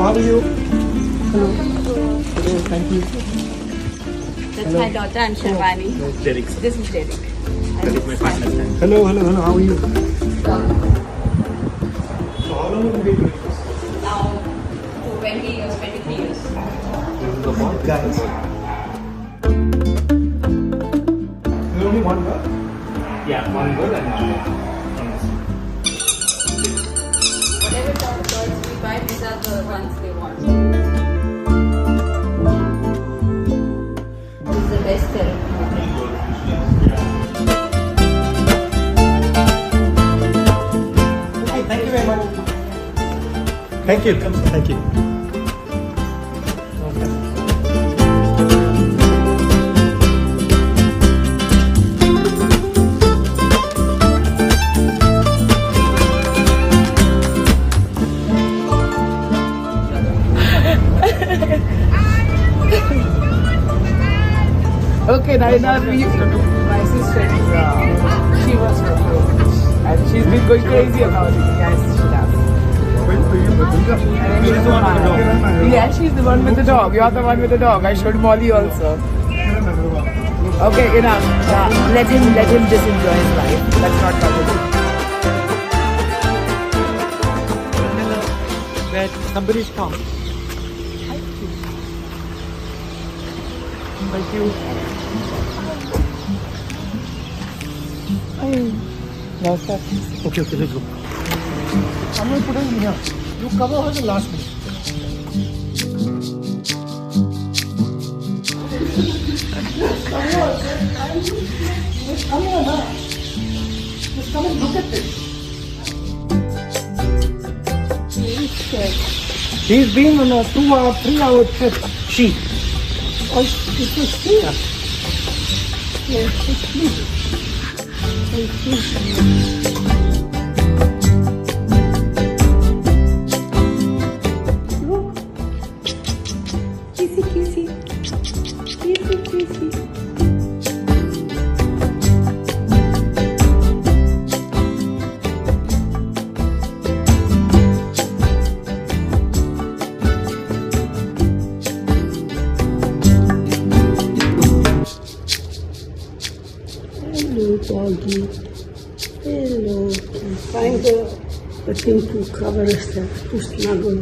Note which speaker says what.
Speaker 1: Hello, how are you? Hello. Hello, thank you.
Speaker 2: That's my daughter, I'm Sharwani.
Speaker 3: Derek.
Speaker 2: This is Derek.
Speaker 3: Derek, my partner.
Speaker 1: Hello, how are you? So how long have you been doing this?
Speaker 2: Now 20 years, 23 years.
Speaker 1: The one guys. There's only one girl?
Speaker 3: Yeah, one girl and one boy.
Speaker 2: Whatever toys we buy, these are the ones they want. This is the best therapy.
Speaker 1: Thank you very much. Thank you. Thank you.
Speaker 4: Okay, Naina, my sister is, she was her friend. And she's been going crazy about it. Yes, she does. And she's the one with the dog. Yeah, she's the one with the dog. You're the one with the dog. I showed Molly also. Okay, enough. Let him just enjoy his life. Let's not talk about it.
Speaker 1: That somebody's come. Thank you.
Speaker 4: No, sir.
Speaker 1: Okay, let's go. I'm going to put it in here. You cover her the last minute. Just come here now. Just come and look at this. He's been on a 2-hour, 3-hour trip. She. Oh, it was here. Yes, it's me. Look. Kissy, kissy. Kissy, kissy.
Speaker 5: Hello, doggy. Hello. Find the thing to cover us, to snuggle.